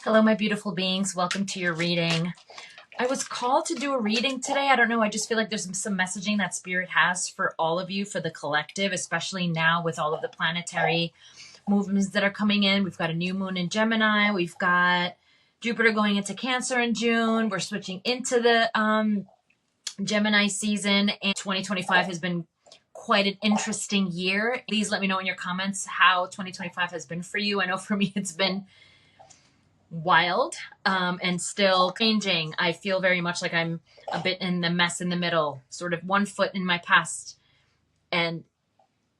Hello, my beautiful beings. Welcome to your reading. I was called to do a reading today. I don't know. I just feel like there's some messaging that Spirit has for all of you, for the collective, especially now with all of the planetary movements that are coming in. We've got a new moon in Gemini. We've got Jupiter going into Cancer in June. We're switching into the Gemini season, and 2025 has been quite an interesting year. Please let me know in your comments how 2025 has been for you. I know for me it's been wild and still changing. I feel very much like I'm a bit in the mess in the middle, sort of one foot in my past and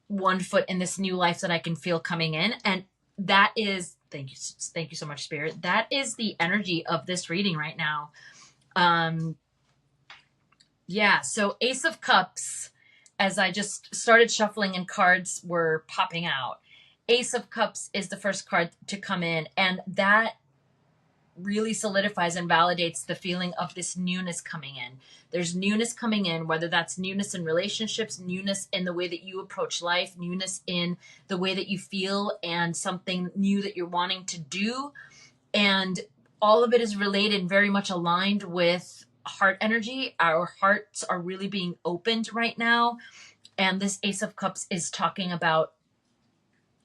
one foot in this new life that I can feel coming in. And that is, thank you so much, Spirit. That is the energy of this reading right now. Yeah, so Ace of Cups, as I just started shuffling and cards were popping out. Ace of Cups is the first card to come in, and that really solidifies and validates the feeling of this newness coming in. There's newness coming in, whether that's newness in relationships, newness in the way that you approach life, newness in the way that you feel, and something new that you're wanting to do. And all of it is related and very much aligned with heart energy. Our hearts are really being opened right now. And this Ace of Cups is talking about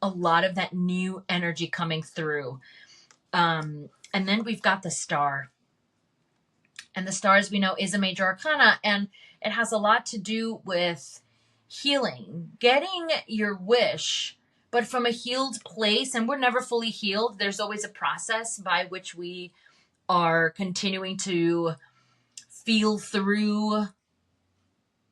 a lot of that new energy coming through. And then we've got the Star. And the Star, as we know, is a major arcana. And it has a lot to do with healing, getting your wish, but from a healed place. And we're never fully healed. There's always a process by which we are continuing to feel through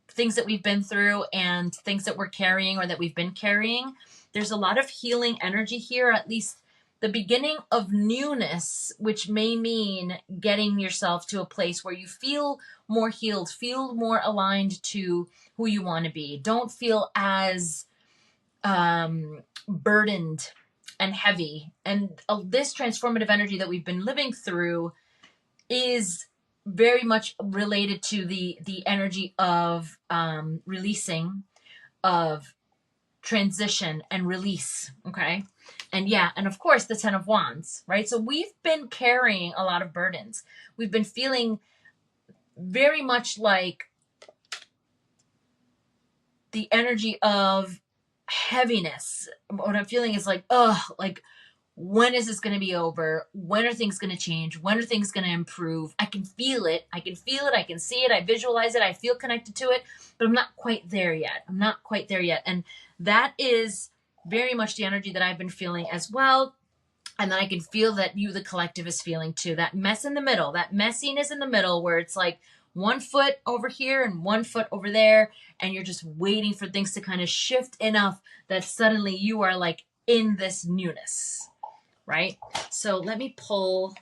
things that we've been through and things that we're carrying or that we've been carrying. There's a lot of healing energy here, at least the beginning of newness, which may mean getting yourself to a place where you feel more healed, feel more aligned to who you want to be. Don't feel as burdened and heavy. And this transformative energy that we've been living through is very much related to the energy of releasing, of transition and release. Okay. And yeah, and of course the 10 of Wands, right? So we've been carrying a lot of burdens. We've been feeling very much like the energy of heaviness. What I'm feeling is like, like, when is this going to be over? When are things going to change? When are things going to improve? I can feel it. I can feel it. I can see it. I visualize it. I feel connected to it, but I'm not quite there yet. I'm not quite there yet. And that is very much the energy that I've been feeling as well. And then I can feel that you, the collective, is feeling too. That mess in the middle, that messiness in the middle where it's like one foot over here and one foot over there. And you're just waiting for things to kind of shift enough that suddenly you are like in this newness. Right? So let me pull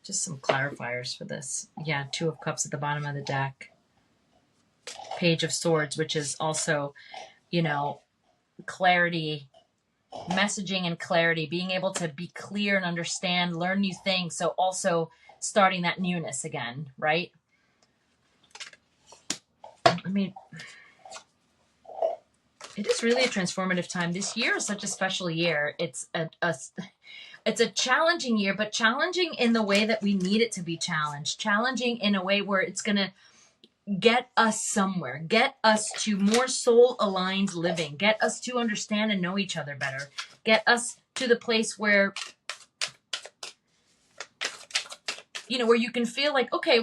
just some clarifiers for this. Yeah, Two of Cups at the bottom of the deck. Page of Swords, which is also, you know, clarity, messaging and clarity, being able to be clear and understand, learn new things. So also starting that newness again, right? I mean, it is really a transformative time. This year is such a special year. It's a challenging year, but challenging in the way that we need it to be challenged. Challenging in a way where it's going to get us somewhere, get us to more soul-aligned living, get us to understand and know each other better, get us to the place where, you know, where you can feel like, okay,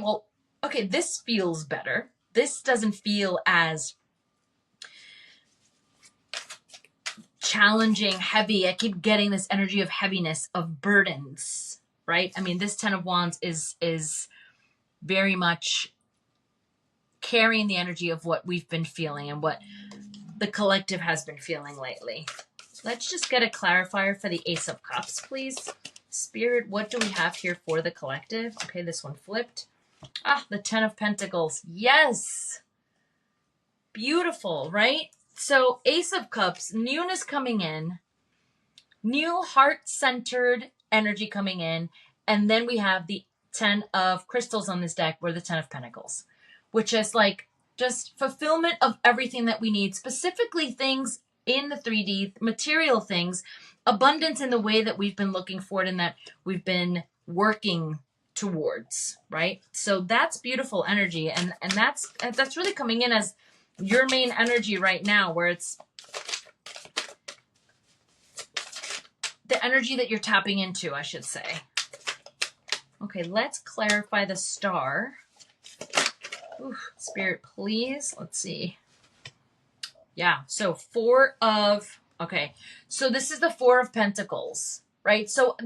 this feels better. This doesn't feel as challenging, heavy. I keep getting this energy of heaviness, of burdens, right? I mean, this 10 of Wands is very much carrying the energy of what we've been feeling and what the collective has been feeling lately. Let's just get a clarifier for the Ace of Cups, please. Spirit, what do we have here for the collective? Okay, this one flipped. The 10 of Pentacles. Yes. Beautiful, right? So Ace of Cups, newness coming in, new heart-centered energy coming in, and then we have the 10 of Crystals on this deck, or the 10 of Pentacles, which is like just fulfillment of everything that we need, specifically things in the 3D, material things, abundance in the way that we've been looking for it and that we've been working towards, right? So that's beautiful energy. And that's really coming in as your main energy right now, where it's the energy that you're tapping into, I should say. Okay, let's clarify the star. Ooh, Spirit, please. Let's see. Yeah, so okay. So this is the Four of Pentacles, right? So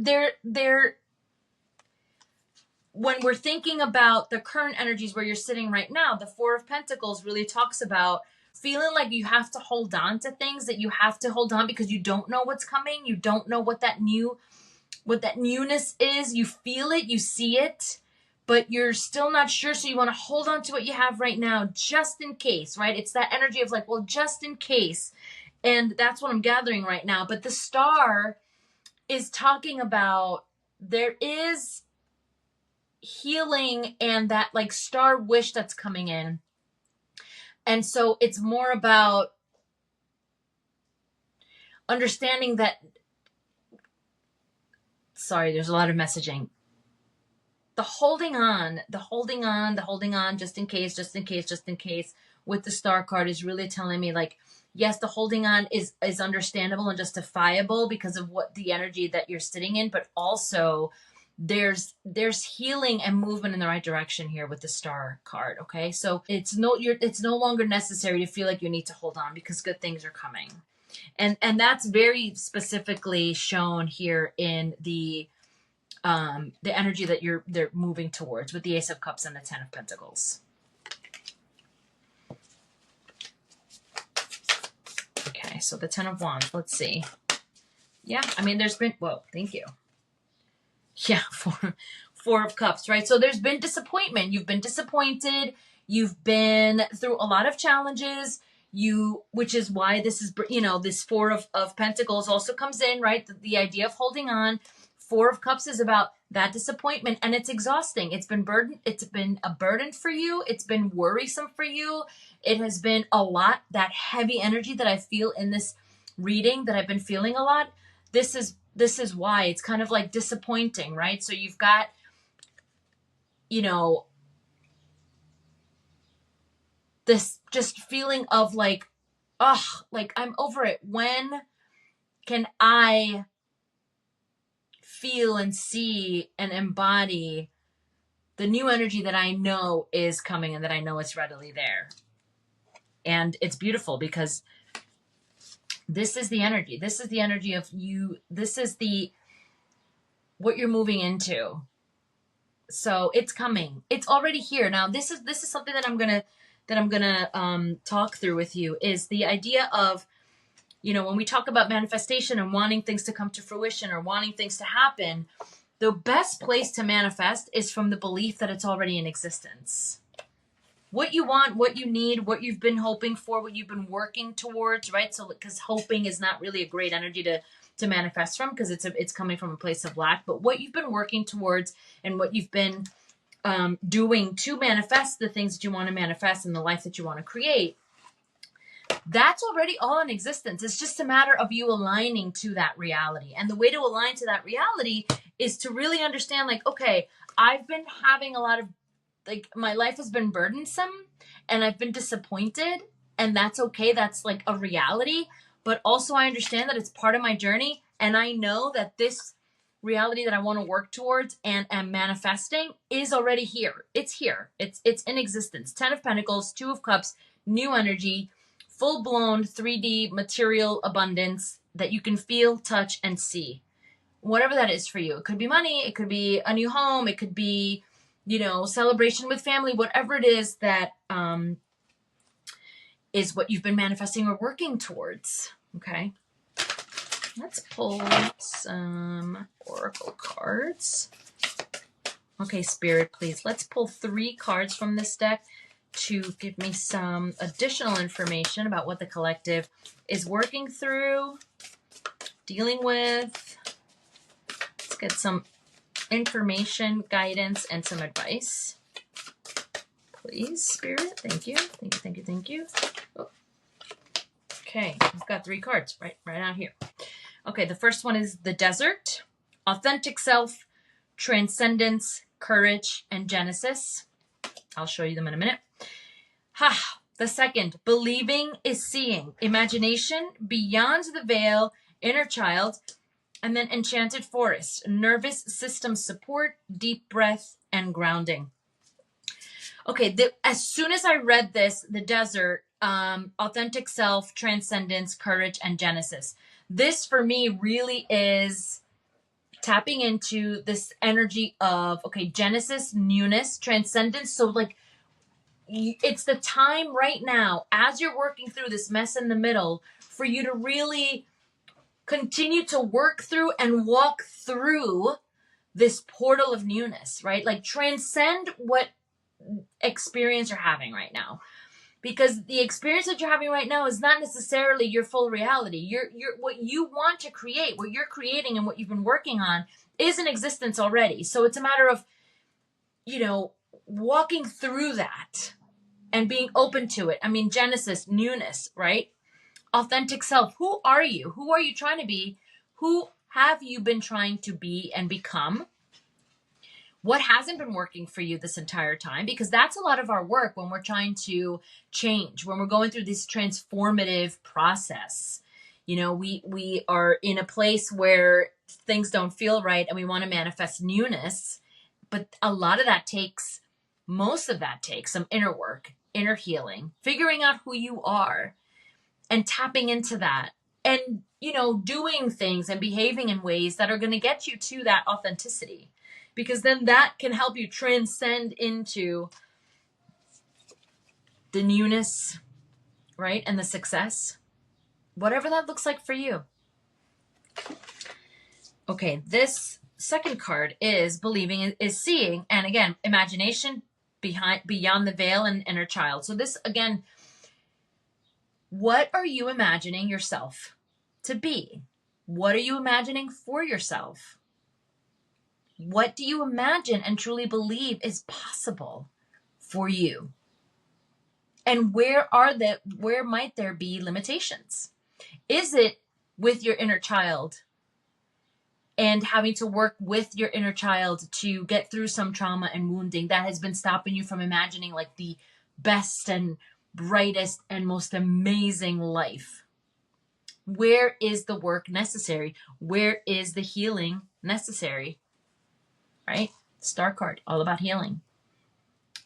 when we're thinking about the current energies where you're sitting right now, the Four of Pentacles really talks about feeling like you have to hold on to things, that you have to hold on because you don't know what's coming. You don't know what that newness is. You feel it, you see it, but you're still not sure. So you want to hold on to what you have right now, just in case, right? It's that energy of like, well, just in case. And that's what I'm gathering right now. But the star is talking about there is healing and that like star wish that's coming in. And so it's more about understanding that, sorry, there's a lot of messaging. The holding on, just in case with the star card is really telling me like, yes, the holding on is understandable and justifiable because of what the energy that you're sitting in, but also there's healing and movement in the right direction here with the star card. Okay, so it's no longer necessary to feel like you need to hold on because good things are coming, and that's very specifically shown here in the energy that they're moving towards with the Ace of Cups and the Ten of Pentacles. Okay, so the Ten of Wands. Let's see. Yeah, I mean, there's been, whoa, thank you. Yeah, Four of Cups, right? So there's been disappointment. You've been disappointed. You've been through a lot of challenges. Which is why this is, this Four of Pentacles also comes in, right? The idea of holding on. Four of Cups is about that disappointment, and it's exhausting. It's been a burden for you. It's been worrisome for you. It has been a lot, that heavy energy that I feel in this reading that I've been feeling a lot. This is why it's kind of like disappointing, right? So you've got, this just feeling of like, like I'm over it. When can I feel and see and embody the new energy that I know is coming and that I know is readily there? And it's beautiful because this is the energy. This is the energy of you. This is what you're moving into. So it's coming. It's already here. Now this is something that I'm gonna talk through with you, is the idea of, when we talk about manifestation and wanting things to come to fruition or wanting things to happen, the best place to manifest is from the belief that it's already in existence. What you want, what you need, what you've been hoping for, what you've been working towards, right? So, because hoping is not really a great energy to manifest from, because it's coming from a place of lack. But what you've been working towards and what you've been doing to manifest the things that you want to manifest in the life that you want to create, that's already all in existence. It's just a matter of you aligning to that reality. And the way to align to that reality is to really understand, like, okay, I've been having a lot of, like, my life has been burdensome and I've been disappointed, and that's okay. That's like a reality. But also I understand that it's part of my journey, and I know that this reality that I want to work towards and am manifesting is already here. It's here. It's in existence. 10 of Pentacles, 2 of Cups, new energy, full-blown 3D material abundance that you can feel, touch, and see. Whatever that is for you. It could be money. It could be a new home. It could be, celebration with family. Whatever it is that is what you've been manifesting or working towards. Okay. Let's pull some oracle cards. Okay, Spirit, please. Let's pull 3 cards from this deck to give me some additional information about what the collective is working through, dealing with. Let's get some information, guidance, and some advice. Please, Spirit. Thank you. Thank you. Oh. Okay, we've got 3 cards right out here. Okay, the first one is the desert, authentic self, transcendence, courage, and Genesis. I'll show you them in a minute. The second, believing is seeing, imagination, beyond the veil, inner child, and then enchanted forest, nervous system support, deep breath, and grounding. Okay, as soon as I read this, the desert, authentic self, transcendence, courage, and Genesis. This for me really is tapping into this energy of, okay, Genesis, newness, transcendence. So like, it's the time right now, as you're working through this mess in the middle, for you to really continue to work through and walk through this portal of newness, right? Like transcend what experience you're having right now, because the experience that you're having right now is not necessarily your full reality. You're what you want to create, what you're creating, and what you've been working on is in existence already. So it's a matter of, walking through that and being open to it. I mean, Genesis, newness, right? Authentic self. Who are you? Who are you trying to be? Who have you been trying to be and become? What hasn't been working for you this entire time? Because that's a lot of our work when we're trying to change, when we're going through this transformative process. We are in a place where things don't feel right and we want to manifest newness. But most of that takes some inner work, inner healing, figuring out who you are and tapping into that and, doing things and behaving in ways that are going to get you to that authenticity. Because then that can help you transcend into the newness, right? And the success, whatever that looks like for you. Okay, this second card is believing is seeing. And again, imagination, beyond the veil, and inner child. So this, again, what are you imagining yourself to be? What are you imagining for yourself? What do you imagine and truly believe is possible for you? And where might there be limitations? Is it with your inner child and having to work with your inner child to get through some trauma and wounding that has been stopping you from imagining like the best and brightest and most amazing life? Where is the work necessary? Where is the healing necessary? Right? Star card, all about healing.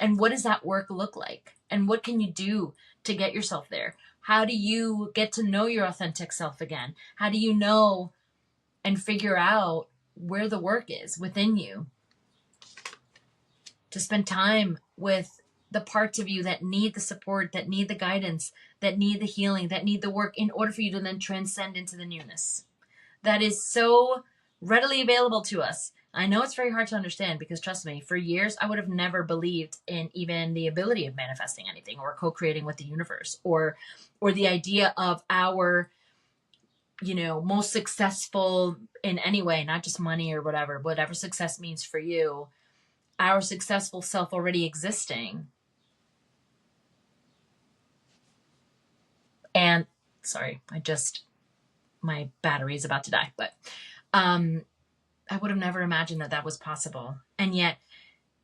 And what does that work look like? And what can you do to get yourself there? How do you get to know your authentic self again? How do you know and figure out where the work is within you? To spend time with the parts of you that need the support, that need the guidance, that need the healing, that need the work in order for you to then transcend into the newness. That is so readily available to us. I know it's very hard to understand because, trust me, for years I would have never believed in even the ability of manifesting anything or co-creating with the universe or the idea of our, most successful in any way, not just money or whatever success means for you, our successful self already existing. And sorry, my battery is about to die, but I would have never imagined that was possible. And yet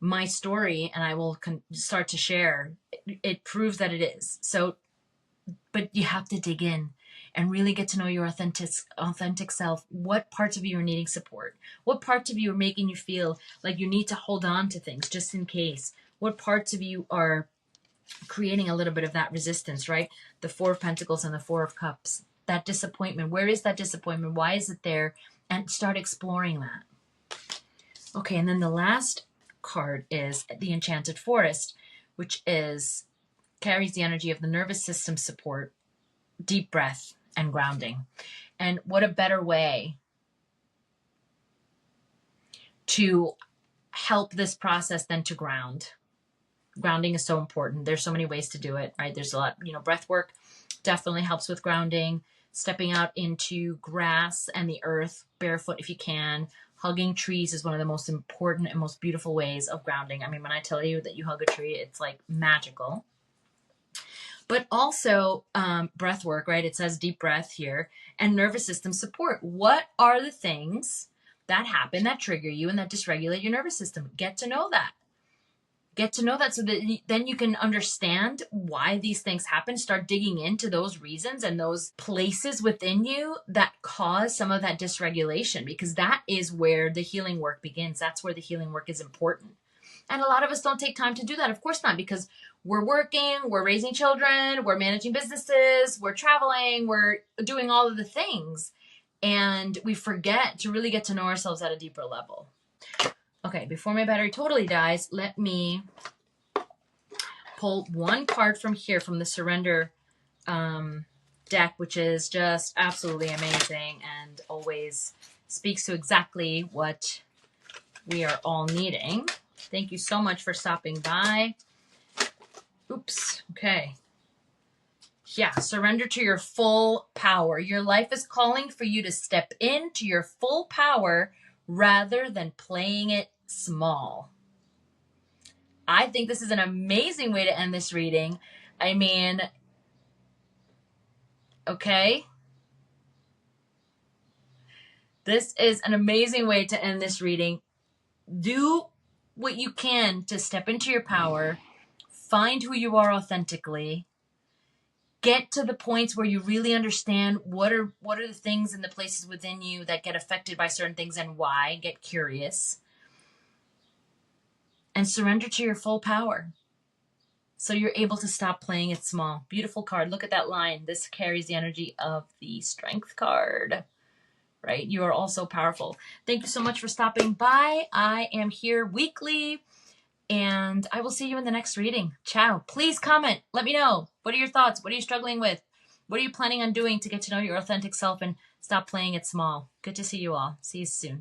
my story, and I will start to share, it proves that it is. So, but you have to dig in and really get to know your authentic self. What parts of you are needing support? What parts of you are making you feel like you need to hold on to things just in case? What parts of you are creating a little bit of that resistance, right? The 4 of Pentacles and the 4 of Cups. That disappointment. Where is that disappointment? Why is it there? And start exploring that. Okay, and then the last card is the Enchanted Forest, which carries the energy of the nervous system support, deep breath, and grounding. And what a better way to help this process than to ground. Grounding is so important. There's so many ways to do it, right? There's a lot, breath work definitely helps with grounding. Stepping out into grass and the earth, barefoot if you can. Hugging trees is one of the most important and most beautiful ways of grounding. I mean, when I tell you that you hug a tree, it's like magical. But also breath work, right? It says deep breath here, and nervous system support. What are the things that happen that trigger you and that dysregulate your nervous system? Get to know that. Get to know that so that then you can understand why these things happen. Start digging into those reasons and those places within you that cause some of that dysregulation, because that is where the healing work begins. That's where the healing work is important. And a lot of us don't take time to do that. Of course not, because we're working, we're raising children, we're managing businesses, we're traveling, we're doing all of the things. And we forget to really get to know ourselves at a deeper level. Okay, before my battery totally dies, let me pull one card from here, from the Surrender deck, which is just absolutely amazing and always speaks to exactly what we are all needing. Thank you so much for stopping by. Oops, okay. Yeah, surrender to your full power. Your life is calling for you to step into your full power rather than playing it small. I think this is an amazing way to end this reading. I mean, okay. This is an amazing way to end this reading. Do what you can to step into your power. Find who you are authentically. Get to the points where you really understand what are the things and the places within you that get affected by certain things and why. Get curious. And surrender to your full power, so you're able to stop playing it small. Beautiful card. Look at that line. This carries the energy of the Strength card, right? You are also powerful. Thank you so much for stopping by. I am here weekly, and I will see you in the next reading. Ciao. Please comment. Let me know. What are your thoughts? What are you struggling with? What are you planning on doing to get to know your authentic self and stop playing it small? Good to see you all. See you soon.